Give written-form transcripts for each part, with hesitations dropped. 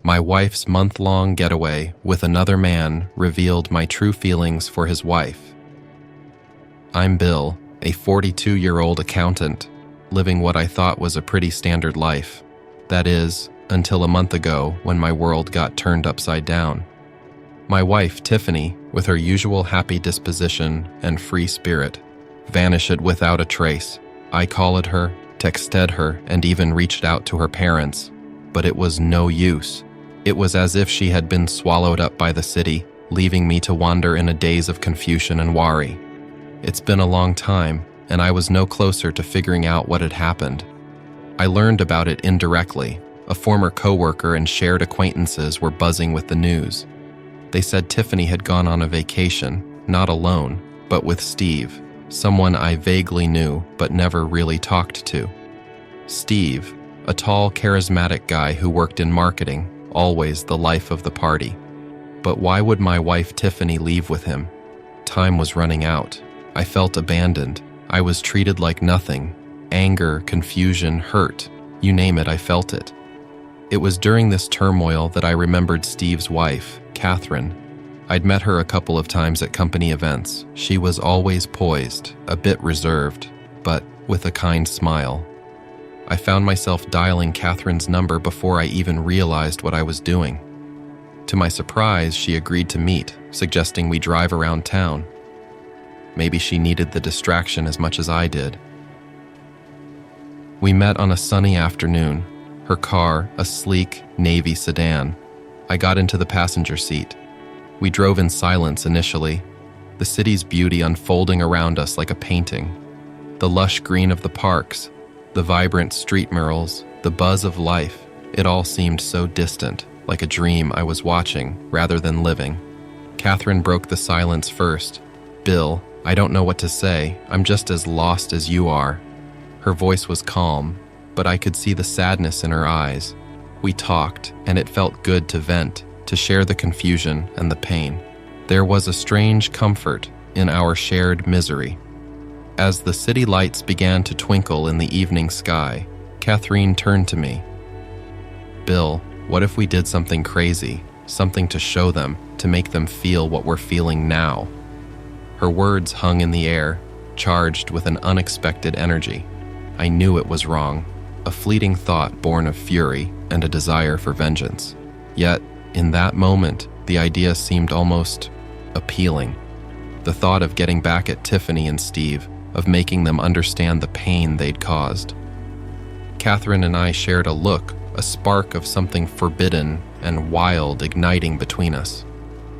My wife's month-long getaway with another man revealed my true feelings for his wife. I'm Bill, a 42-year-old accountant, living what I thought was a pretty standard life. That is, until a month ago when my world got turned upside down. My wife, Tiffany, with her usual happy disposition and free spirit, vanished without a trace. I called her, texted her, and even reached out to her parents, but it was no use. It was as if she had been swallowed up by the city, leaving me to wander in a daze of confusion and worry. It's been a long time, and I was no closer to figuring out what had happened. I learned about it indirectly. A former coworker and shared acquaintances were buzzing with the news. They said Tiffany had gone on a vacation, not alone, but with Steve, someone I vaguely knew but never really talked to. Steve, a tall, charismatic guy who worked in marketing, always the life of the party. But why would my wife Tiffany leave with him? Time was running out. I felt abandoned. I was treated like nothing. Anger, confusion, hurt. You name it, I felt it. It was during this turmoil that I remembered Steve's wife, Catherine. I'd met her a couple of times at company events. She was always poised, a bit reserved, but with a kind smile. I found myself dialing Catherine's number before I even realized what I was doing. To my surprise, she agreed to meet, suggesting we drive around town. Maybe she needed the distraction as much as I did. We met on a sunny afternoon. Her car, a sleek, navy sedan. I got into the passenger seat. We drove in silence initially, the city's beauty unfolding around us like a painting. The lush green of the parks, the vibrant street murals, the buzz of life, it all seemed so distant, like a dream I was watching rather than living. Catherine broke the silence first. "Bill, I don't know what to say. I'm just as lost as you are." Her voice was calm, but I could see the sadness in her eyes. We talked, and it felt good to vent, to share the confusion and the pain. There was a strange comfort in our shared misery. As the city lights began to twinkle in the evening sky, Catherine turned to me. "Bill, what if we did something crazy, something to show them, to make them feel what we're feeling now?" Her words hung in the air, charged with an unexpected energy. I knew it was wrong. A fleeting thought born of fury and a desire for vengeance. Yet, in that moment, the idea seemed almost appealing. The thought of getting back at Tiffany and Steve, of making them understand the pain they'd caused. Catherine and I shared a look, a spark of something forbidden and wild igniting between us.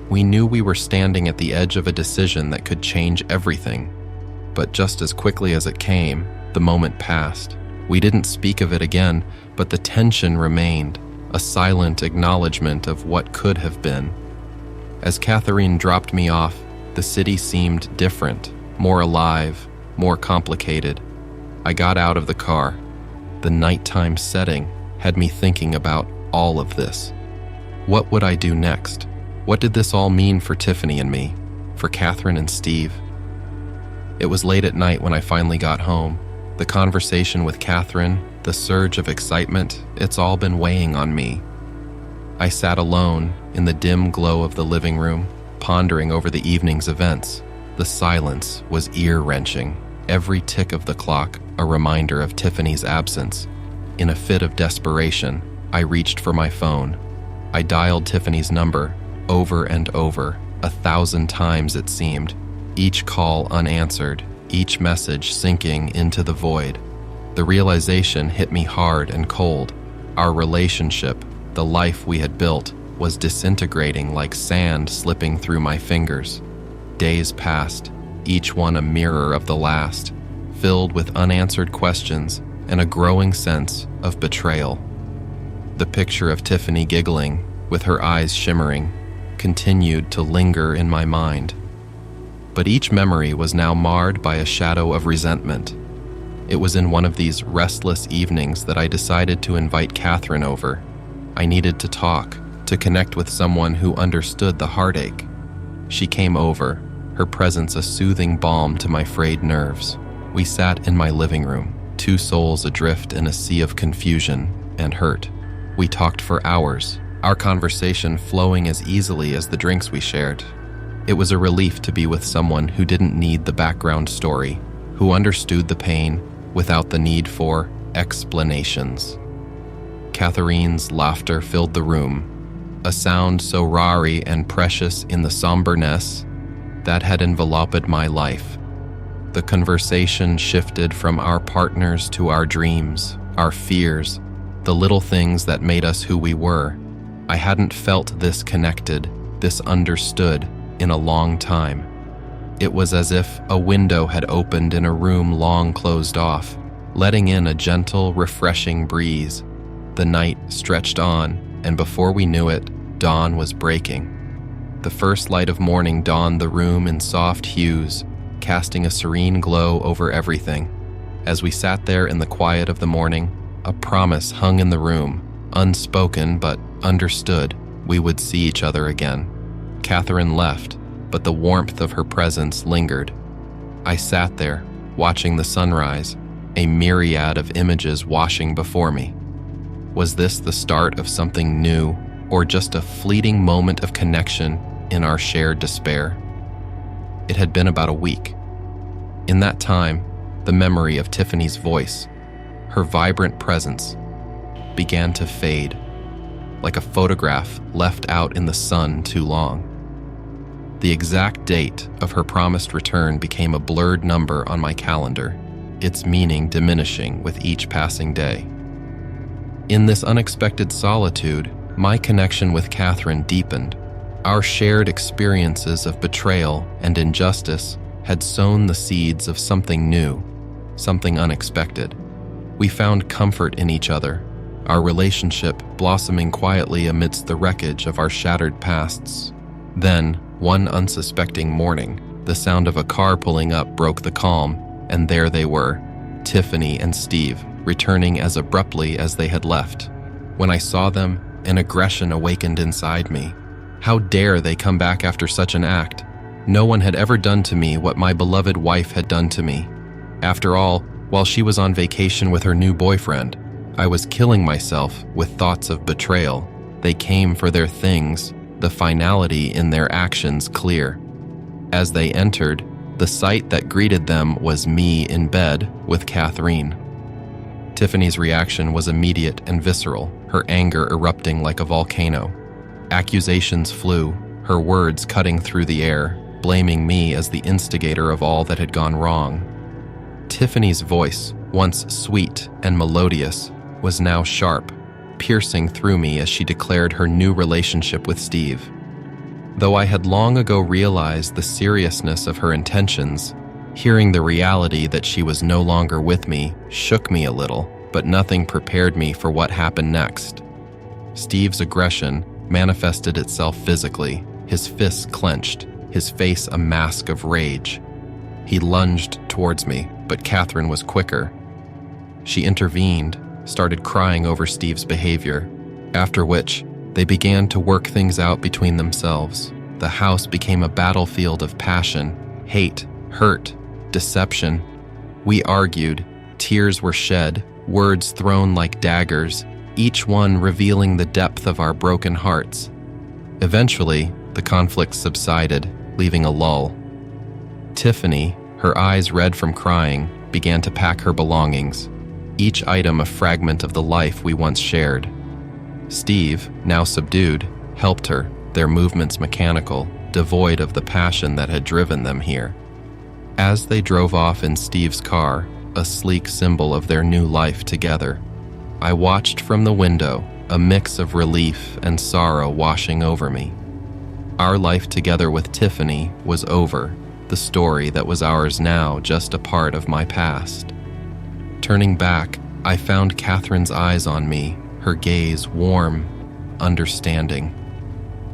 We knew we were standing at the edge of a decision that could change everything. But just as quickly as it came, the moment passed. We didn't speak of it again, but the tension remained, a silent acknowledgement of what could have been. As Catherine dropped me off, the city seemed different, more alive, more complicated. I got out of the car. The nighttime setting had me thinking about all of this. What would I do next? What did this all mean for Tiffany and me, for Catherine and Steve? It was late at night when I finally got home. The conversation with Catherine, the surge of excitement, it's all been weighing on me. I sat alone in the dim glow of the living room, pondering over the evening's events. The silence was ear-wrenching, every tick of the clock a reminder of Tiffany's absence. In a fit of desperation, I reached for my phone. I dialed Tiffany's number, over and over, 1,000 times it seemed, each call unanswered, each message sinking into the void. The realization hit me hard and cold. Our relationship, the life we had built, was disintegrating like sand slipping through my fingers. Days passed, each one a mirror of the last, filled with unanswered questions and a growing sense of betrayal. The picture of Tiffany giggling, with her eyes shimmering, continued to linger in my mind. But each memory was now marred by a shadow of resentment. It was in one of these restless evenings that I decided to invite Catherine over. I needed to talk, to connect with someone who understood the heartache. She came over, her presence a soothing balm to my frayed nerves. We sat in my living room, two souls adrift in a sea of confusion and hurt. We talked for hours, our conversation flowing as easily as the drinks we shared. It was a relief to be with someone who didn't need the background story, who understood the pain without the need for explanations. Catherine's laughter filled the room, a sound so rare and precious in the somberness that had enveloped my life. The conversation shifted from our partners to our dreams, our fears, the little things that made us who we were. I hadn't felt this connected, this understood, in a long time. It was as if a window had opened in a room long closed off, letting in a gentle, refreshing breeze. The night stretched on, and before we knew it, dawn was breaking. The first light of morning dawned the room in soft hues, casting a serene glow over everything. As we sat there in the quiet of the morning, a promise hung in the room, unspoken but understood. We would see each other again. Catherine left, but the warmth of her presence lingered. I sat there, watching the sunrise, a myriad of images washing before me. Was this the start of something new, or just a fleeting moment of connection in our shared despair? It had been about a week. In that time, the memory of Tiffany's voice, her vibrant presence, began to fade, like a photograph left out in the sun too long. The exact date of her promised return became a blurred number on my calendar, its meaning diminishing with each passing day. In this unexpected solitude, my connection with Catherine deepened. Our shared experiences of betrayal and injustice had sown the seeds of something new, something unexpected. We found comfort in each other, our relationship blossoming quietly amidst the wreckage of our shattered pasts. Then, one unsuspecting morning, the sound of a car pulling up broke the calm, and there they were, Tiffany and Steve, returning as abruptly as they had left. When I saw them, an aggression awakened inside me. How dare they come back after such an act? No one had ever done to me what my beloved wife had done to me. After all, while she was on vacation with her new boyfriend, I was killing myself with thoughts of betrayal. They came for their things, the finality in their actions clear. As they entered, the sight that greeted them was me in bed with Catherine. Tiffany's reaction was immediate and visceral, her anger erupting like a volcano. Accusations flew, her words cutting through the air, blaming me as the instigator of all that had gone wrong. Tiffany's voice, once sweet and melodious, was now sharp, piercing through me as she declared her new relationship with Steve. Though I had long ago realized the seriousness of her intentions, hearing the reality that she was no longer with me shook me a little, but nothing prepared me for what happened next. Steve's aggression manifested itself physically, his fists clenched, his face a mask of rage. He lunged towards me, but Catherine was quicker. She intervened, started crying over Steve's behavior, after which they began to work things out between themselves. The house became a battlefield of passion, hate, hurt, deception. We argued, tears were shed, words thrown like daggers, each one revealing the depth of our broken hearts. Eventually, the conflict subsided, leaving a lull. Tiffany, her eyes red from crying, began to pack her belongings, each item a fragment of the life we once shared. Steve, now subdued, helped her, their movements mechanical, devoid of the passion that had driven them here. As they drove off in Steve's car, a sleek symbol of their new life together, I watched from the window, a mix of relief and sorrow washing over me. Our life together with Tiffany was over, the story that was ours now just a part of my past. Turning back, I found Catherine's eyes on me, her gaze warm, understanding.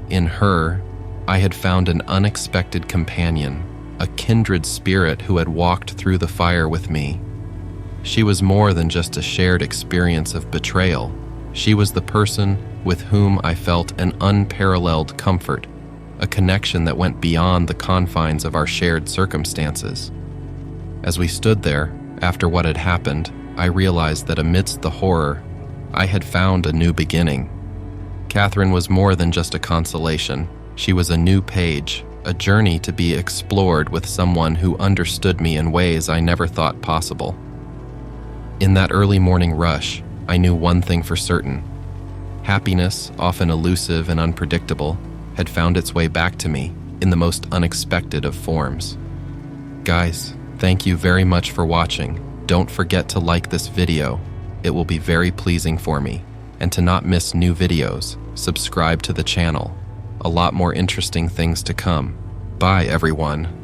In her, I had found an unexpected companion, a kindred spirit who had walked through the fire with me. She was more than just a shared experience of betrayal. She was the person with whom I felt an unparalleled comfort, a connection that went beyond the confines of our shared circumstances. As we stood there, after what had happened, I realized that amidst the horror, I had found a new beginning. Catherine was more than just a consolation. She was a new page, a journey to be explored with someone who understood me in ways I never thought possible. In that early morning rush, I knew one thing for certain. Happiness, often elusive and unpredictable, had found its way back to me in the most unexpected of forms. Guys, thank you very much for watching. Don't forget to like this video. It will be very pleasing for me. And to not miss new videos, subscribe to the channel. A lot more interesting things to come. Bye, everyone.